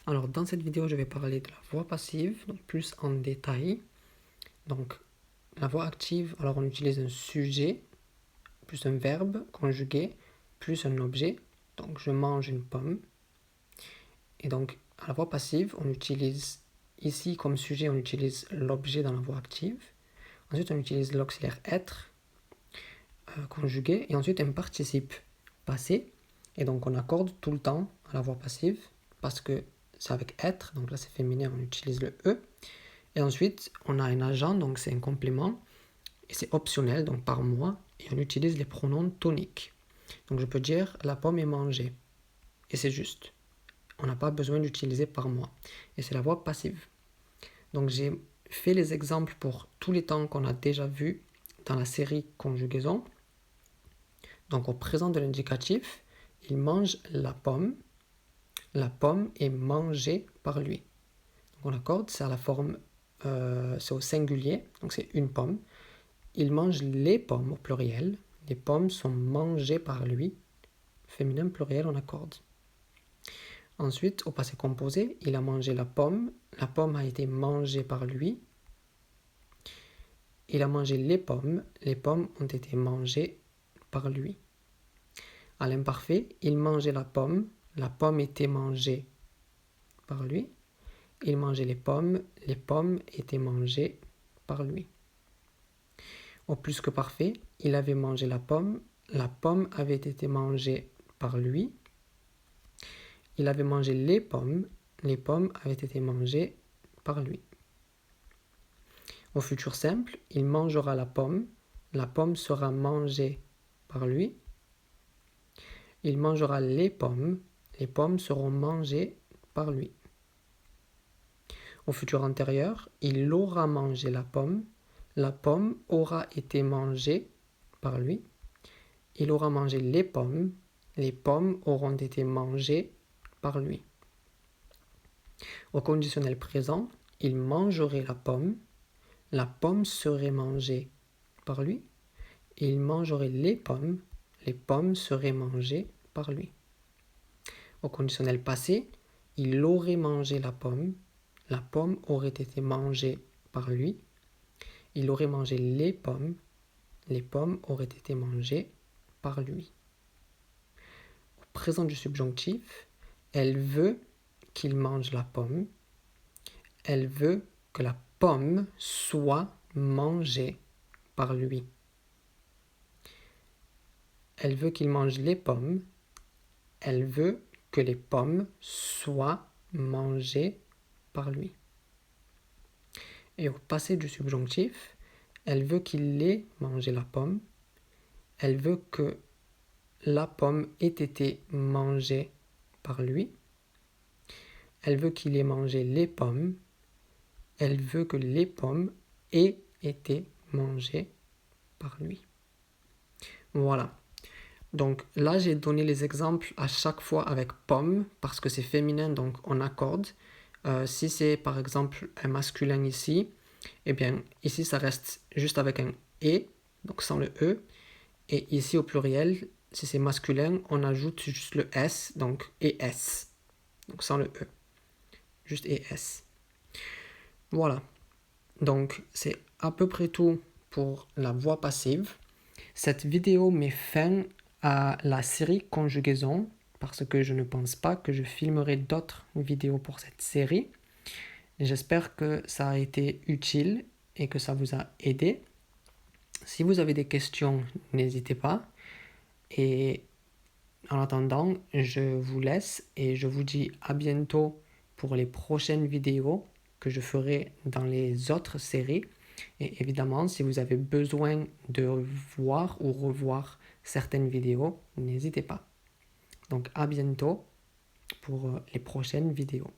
Alors dans cette vidéo, je vais parler de la voix passive, donc plus en détail. Donc la voix active, alors on utilise un sujet, plus un verbe conjugué, plus un objet. Donc je mange une pomme. Et donc à la voix passive, on utilise ici comme sujet, on utilise l'objet dans la voix active. Ensuite on utilise l'auxiliaire être conjugué et ensuite un participe passé. Et donc on accorde tout le temps à la voix passive parce que c'est avec être, donc là c'est féminin, on utilise le E. Et ensuite, on a un agent, donc c'est un complément, et c'est optionnel, donc par moi, et on utilise les pronoms toniques. Donc je peux dire la pomme est mangée, et c'est juste. On n'a pas besoin d'utiliser par moi, et c'est la voix passive. Donc j'ai fait les exemples pour tous les temps qu'on a déjà vus dans la série conjugaison. Donc au présent de l'indicatif, il mange la pomme est mangée par lui. Donc on accorde, c'est à la forme, c'est au singulier, donc c'est une pomme. Il mange les pommes au pluriel. Les pommes sont mangées par lui. Féminin pluriel, on accorde. Ensuite, au passé composé, il a mangé la pomme. La pomme a été mangée par lui. Il a mangé les pommes. Les pommes ont été mangées par lui. À l'imparfait, il mangeait la pomme. La pomme était mangée par lui. Il mangeait les pommes étaient mangées par lui. Au plus que parfait, il avait mangé la pomme avait été mangée par lui. Il avait mangé les pommes avaient été mangées par lui. Au futur simple, il mangera la pomme sera mangée par lui. Il mangera les pommes seront mangées par lui. Au futur antérieur, il aura mangé la pomme aura été mangée par lui. Il aura mangé les pommes auront été mangées par lui. Au conditionnel présent, il mangerait la pomme serait mangée par lui. Il mangerait les pommes seraient mangées par lui. Au conditionnel passé, il aurait mangé la pomme aurait été mangée par lui. Il aurait mangé les pommes auraient été mangées par lui. Au présent du subjonctif, elle veut qu'il mange la pomme. Elle veut que la pomme soit mangée par lui. Elle veut qu'il mange les pommes. Elle veut que les pommes soient mangées par lui. Et au passé du subjonctif, elle veut qu'il ait mangé la pomme. Elle veut que la pomme ait été mangée par lui. Elle veut qu'il ait mangé les pommes. Elle veut que les pommes aient été mangées par lui. Voilà. Donc là, j'ai donné les exemples à chaque fois avec pomme parce que c'est féminin, donc on accorde. Si c'est par exemple un masculin ici, eh bien ici ça reste juste avec un et, donc sans le e. Et ici au pluriel, si c'est masculin, on ajoute juste le s, donc es, donc sans le e, juste es. Voilà. Donc c'est à peu près tout pour la voix passive. Cette vidéo met fin à la série conjugaison parce que je ne pense pas que je filmerai d'autres vidéos pour cette série. J'espère que ça a été utile et que ça vous a aidé. Si vous avez des questions, n'hésitez pas. Et en attendant, je vous laisse et je vous dis à bientôt pour les prochaines vidéos que je ferai dans les autres séries. Et évidemment, si vous avez besoin de voir ou revoir certaines vidéos, n'hésitez pas. Donc à bientôt pour les prochaines vidéos.